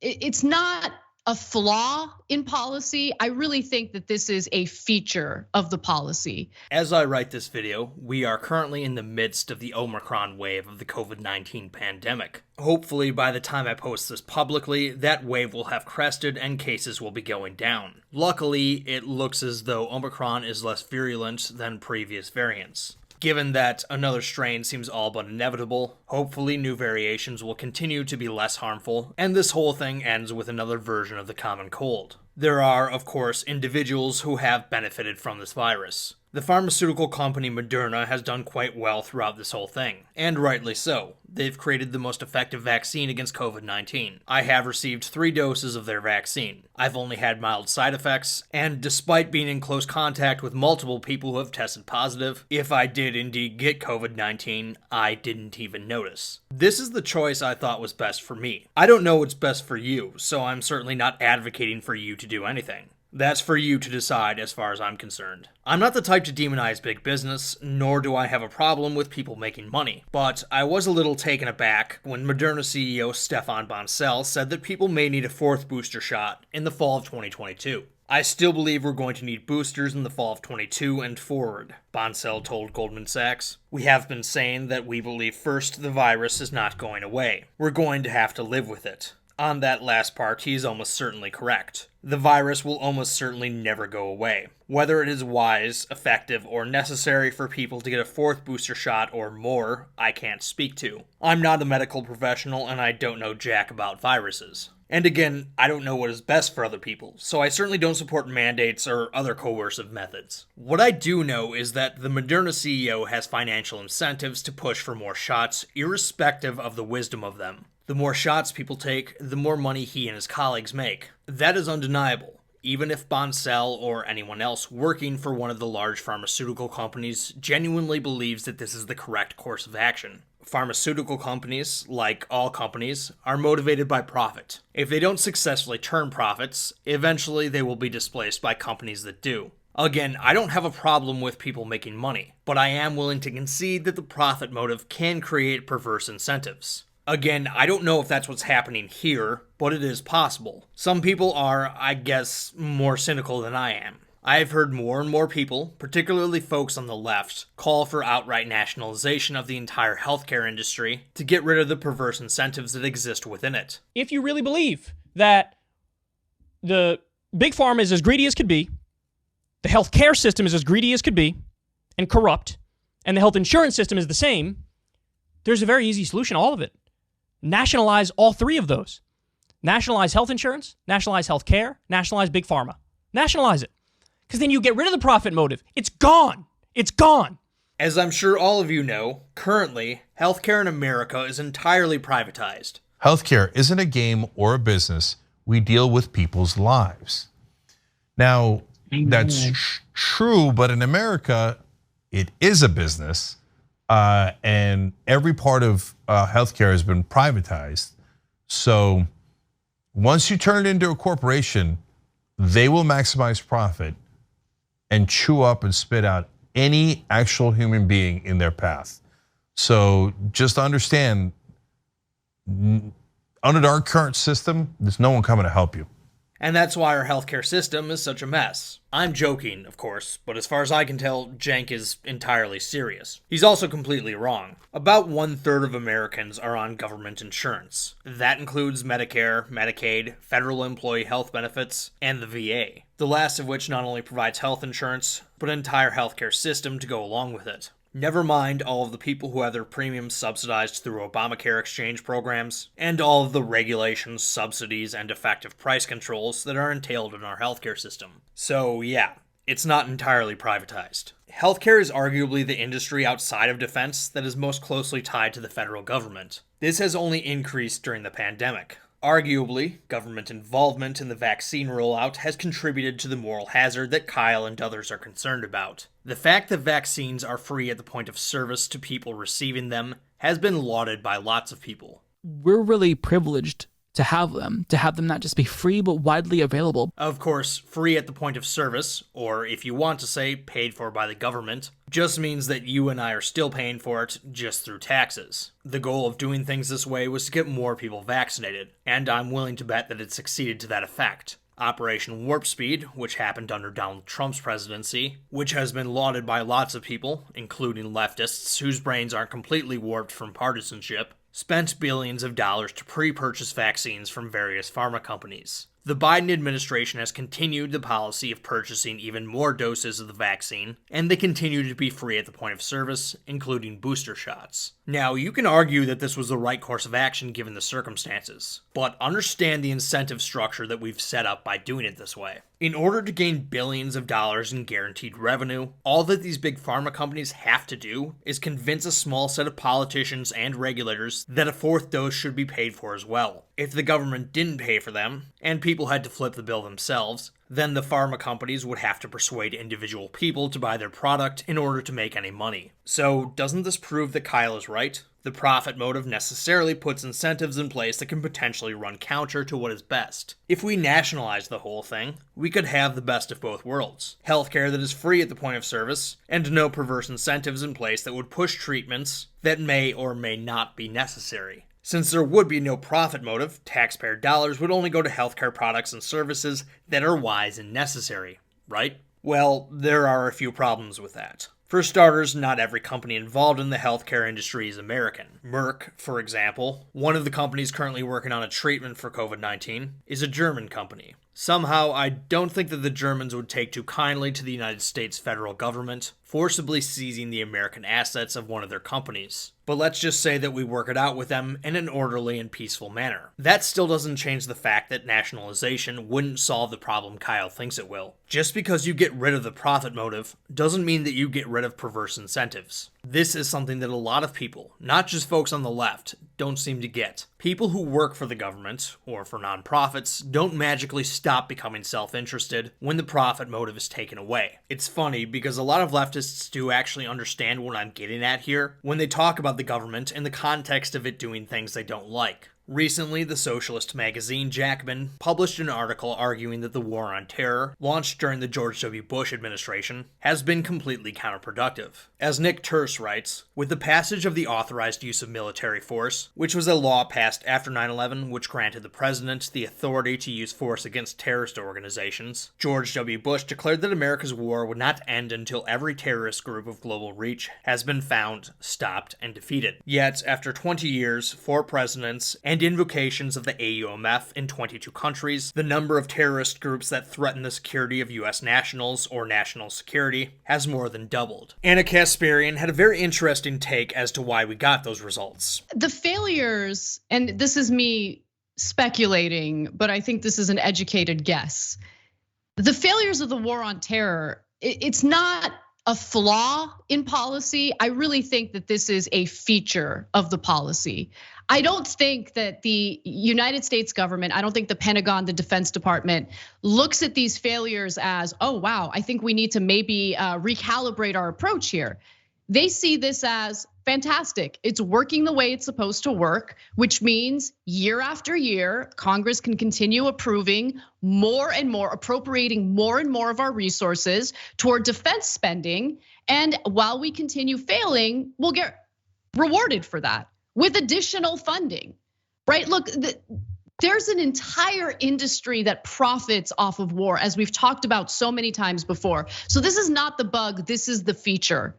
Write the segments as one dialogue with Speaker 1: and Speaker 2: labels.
Speaker 1: it's not a flaw in policy. I really think that this is a feature of the policy.
Speaker 2: As I write this video, we are currently in the midst of the Omicron wave of the COVID-19 pandemic. Hopefully, by the time I post this publicly, that wave will have crested and cases will be going down. Luckily, it looks as though Omicron is less virulent than previous variants. Given that another strain seems all but inevitable, hopefully new variations will continue to be less harmful, and this whole thing ends with another version of the common cold. There are, of course, individuals who have benefited from this virus. The pharmaceutical company Moderna has done quite well throughout this whole thing, and rightly so. They've created the most effective vaccine against COVID-19. I have received 3 doses of their vaccine. I've only had mild side effects, and despite being in close contact with multiple people who have tested positive, if I did indeed get COVID-19, I didn't even notice. This is the choice I thought was best for me. I don't know what's best for you, so I'm certainly not advocating for you to do anything. That's for you to decide as far as I'm concerned. I'm not the type to demonize big business, nor do I have a problem with people making money. But I was a little taken aback when Moderna CEO Stefan Bancel said that people may need a 4th booster shot in the fall of 2022. I still believe we're going to need boosters in the fall of 22 and forward, Bancel told Goldman Sachs. We have been saying that we believe first the virus is not going away. We're going to have to live with it. On that last part, he's almost certainly correct. The virus will almost certainly never go away. Whether it is wise, effective, or necessary for people to get a 4th booster shot or more, I can't speak to. I'm not a medical professional and I don't know jack about viruses. And again, I don't know what is best for other people, so I certainly don't support mandates or other coercive methods. What I do know is that the Moderna CEO has financial incentives to push for more shots, irrespective of the wisdom of them. The more shots people take, the more money he and his colleagues make. That is undeniable, even if Bancel or anyone else working for one of the large pharmaceutical companies genuinely believes that this is the correct course of action. Pharmaceutical companies, like all companies, are motivated by profit. If they don't successfully turn profits, eventually they will be displaced by companies that do. Again, I don't have a problem with people making money, but I am willing to concede that the profit motive can create perverse incentives. Again, I don't know if that's what's happening here, but it is possible. Some people are, I guess, more cynical than I am. I've heard more and more people, particularly folks on the left, call for outright nationalization of the entire healthcare industry to get rid of the perverse incentives that exist within it.
Speaker 3: If you really believe that the big pharma is as greedy as could be, the healthcare system is as greedy as could be, and corrupt, and the health insurance system is the same, there's a very easy solution to all of it. Nationalize all 3 of those. Nationalize health insurance, nationalize health care, nationalize big pharma. Nationalize it. Because then you get rid of the profit motive. It's gone. It's gone.
Speaker 2: As I'm sure all of you know, currently, healthcare in America is entirely privatized.
Speaker 4: Healthcare isn't a game or a business. We deal with people's lives. Now, that's true, but in America, it is a business. And every part of healthcare has been privatized. So once you turn it into a corporation, they will maximize profit and chew up and spit out any actual human being in their path. So just understand, under our current system, there's no one coming to help you.
Speaker 2: And that's why our healthcare system is such a mess. I'm joking, of course, but as far as I can tell, Cenk is entirely serious. He's also completely wrong. About 1/3 of Americans are on government insurance. That includes Medicare, Medicaid, federal employee health benefits, and the VA. The last of which not only provides health insurance, but an entire healthcare system to go along with it. Never mind all of the people who have their premiums subsidized through Obamacare exchange programs, and all of the regulations, subsidies, and effective price controls that are entailed in our healthcare system. So yeah, it's not entirely privatized. Healthcare is arguably the industry outside of defense that is most closely tied to the federal government. This has only increased during the pandemic. Arguably, government involvement in the vaccine rollout has contributed to the moral hazard that Kyle and others are concerned about. The fact that vaccines are free at the point of service to people receiving them has been lauded by lots of people.
Speaker 5: We're really privileged to have them not just be free, but widely available.
Speaker 2: Of course, free at the point of service, or if you want to say paid for by the government, just means that you and I are still paying for it just through taxes. The goal of doing things this way was to get more people vaccinated, and I'm willing to bet that it succeeded to that effect. Operation Warp Speed, which happened under Donald Trump's presidency, which has been lauded by lots of people, including leftists whose brains aren't completely warped from partisanship, spent billions of dollars to pre-purchase vaccines from various pharma companies. The Biden administration has continued the policy of purchasing even more doses of the vaccine, and they continue to be free at the point of service, including booster shots. Now, you can argue that this was the right course of action given the circumstances, but understand the incentive structure that we've set up by doing it this way. In order to gain billions of dollars in guaranteed revenue, all that these big pharma companies have to do is convince a small set of politicians and regulators that a fourth dose should be paid for as well. If the government didn't pay for them, and people had to flip the bill themselves, then the pharma companies would have to persuade individual people to buy their product in order to make any money. So, doesn't this prove that Kyle is right? The profit motive necessarily puts incentives in place that can potentially run counter to what is best. If we nationalize the whole thing, we could have the best of both worlds. Healthcare that is free at the point of service, and no perverse incentives in place that would push treatments that may or may not be necessary. Since there would be no profit motive, taxpayer dollars would only go to healthcare products and services that are wise and necessary, right? Well, there are a few problems with that. For starters, not every company involved in the healthcare industry is American. Merck, for example, one of the companies currently working on a treatment for COVID-19, is a German company. Somehow, I don't think that the Germans would take too kindly to the United States federal government forcibly seizing the American assets of one of their companies. But let's just say that we work it out with them in an orderly and peaceful manner. That still doesn't change the fact that nationalization wouldn't solve the problem Kyle thinks it will. Just because you get rid of the profit motive doesn't mean that you get rid of perverse incentives. This is something that a lot of people, not just folks on the left, don't seem to get. People who work for the government, or for nonprofits, don't magically stop becoming self-interested when the profit motive is taken away. It's funny because a lot of leftists do actually understand what I'm getting at here when they talk about the government in the context of it doing things they don't like. Recently, the socialist magazine Jacobin published an article arguing that the war on terror, launched during the George W. Bush administration, has been completely counterproductive. As Nick Terse writes, with the passage of the authorized use of military force, which was a law passed after 9/11 which granted the president the authority to use force against terrorist organizations, George W. Bush declared that America's war would not end until every terrorist group of global reach has been found, stopped, and defeated. Yet, after 20 years, 4 presidents, and invocations of the AUMF in 22 countries, the number of terrorist groups that threaten the security of U.S. nationals or national security has more than doubled. Anna Kasparian had a very interesting take as to why we got those results.
Speaker 1: The failures, and this is me speculating, but I think this is an educated guess. The failures of the war on terror, it's not a flaw in policy. I really think that this is a feature of the policy. I don't think that the United States government, I don't think the Pentagon, the Defense Department looks at these failures as, oh, wow, I think we need to maybe recalibrate our approach here. They see this as fantastic. It's working the way it's supposed to work, which means year after year, Congress can continue approving more and more, appropriating more and more of our resources toward defense spending. And while we continue failing, we'll get rewarded for that with additional funding, right? Look, there's an entire industry that profits off of war, as we've talked about so many times before. So this is not the bug, this is the feature.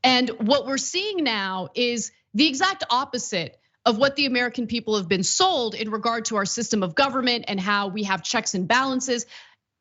Speaker 1: And what we're seeing now is the exact opposite of what the American people have been sold in regard to our system of government and how we have checks and balances.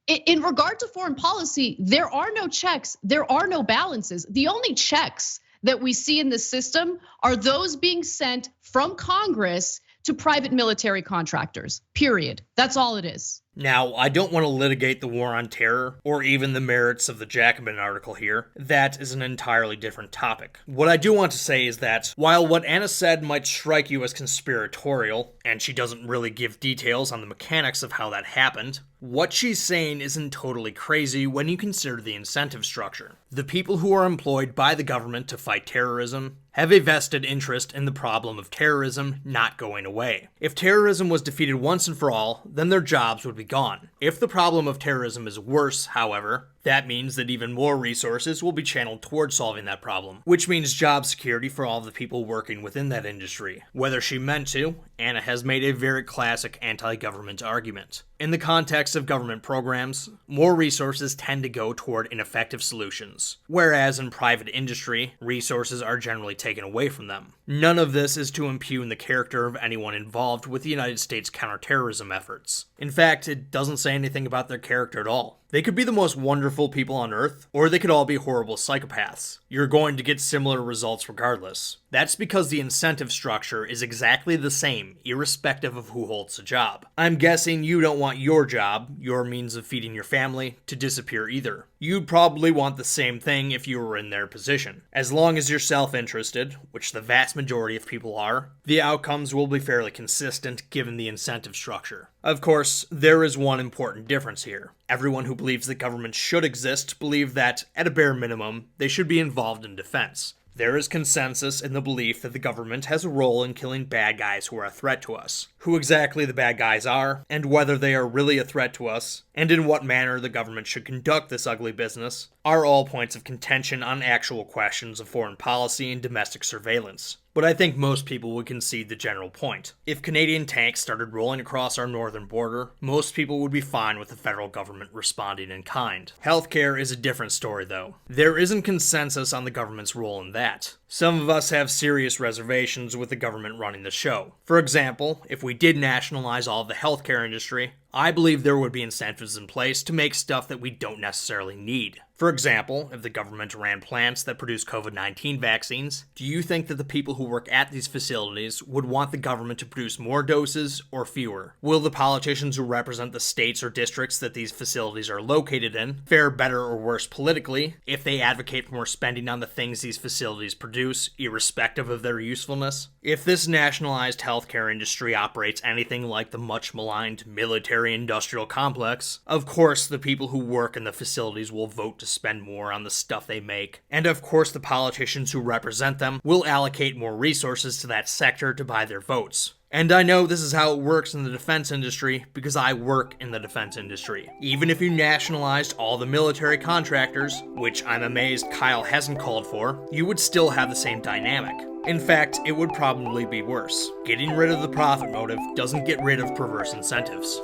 Speaker 1: In regard to foreign policy, there are no checks, there are no balances. The only checks that we see in the system are those being sent from Congress to private military contractors, period. That's all it is.
Speaker 2: Now, I don't want to litigate the war on terror, or even the merits of the Jacobin article here. That is an entirely different topic. What I do want to say is that, while what Anna said might strike you as conspiratorial, and she doesn't really give details on the mechanics of how that happened, what she's saying isn't totally crazy when you consider the incentive structure. The people who are employed by the government to fight terrorism have a vested interest in the problem of terrorism not going away. If terrorism was defeated once and for all, then their jobs would be gone. If the problem of terrorism is worse, however, that means that even more resources will be channeled towards solving that problem, which means job security for all the people working within that industry. Whether she meant to, Anna has made a very classic anti-government argument. In the context of government programs, more resources tend to go toward ineffective solutions, whereas in private industry, resources are generally taken away from them. None of this is to impugn the character of anyone involved with the United States counterterrorism efforts. In fact, it doesn't say anything about their character at all. They could be the most wonderful people on Earth, or they could all be horrible psychopaths. You're going to get similar results regardless. That's because the incentive structure is exactly the same, irrespective of who holds the job. I'm guessing you don't want your job, your means of feeding your family, to disappear either. You'd probably want the same thing if you were in their position. As long as you're self-interested, which the vast majority of people are, the outcomes will be fairly consistent given the incentive structure. Of course, there is one important difference here. Everyone who believes that government should exist believe that, at a bare minimum, they should be involved in defense. There is consensus in the belief that the government has a role in killing bad guys who are a threat to us. Who exactly the bad guys are, and whether they are really a threat to us, and in what manner the government should conduct this ugly business, are all points of contention on actual questions of foreign policy and domestic surveillance. But I think most people would concede the general point. If Canadian tanks started rolling across our northern border, most people would be fine with the federal government responding in kind. Healthcare is a different story, though. There isn't consensus on the government's role in that. Some of us have serious reservations with the government running the show. For example, if we did nationalize all of the healthcare industry, I believe there would be incentives in place to make stuff that we don't necessarily need. For example, if the government ran plants that produce COVID-19 vaccines, do you think that the people who work at these facilities would want the government to produce more doses or fewer? Will the politicians who represent the states or districts that these facilities are located in fare better or worse politically if they advocate for more spending on the things these facilities produce, irrespective of their usefulness? If this nationalized healthcare industry operates anything like the much maligned military-industrial complex, of course the people who work in the facilities will vote to spend more on the stuff they make. And of course the politicians who represent them will allocate more resources to that sector to buy their votes. And I know this is how it works in the defense industry because I work in the defense industry. Even if you nationalized all the military contractors, which I'm amazed Kyle hasn't called for, you would still have the same dynamic. In fact, it would probably be worse. Getting rid of the profit motive doesn't get rid of perverse incentives.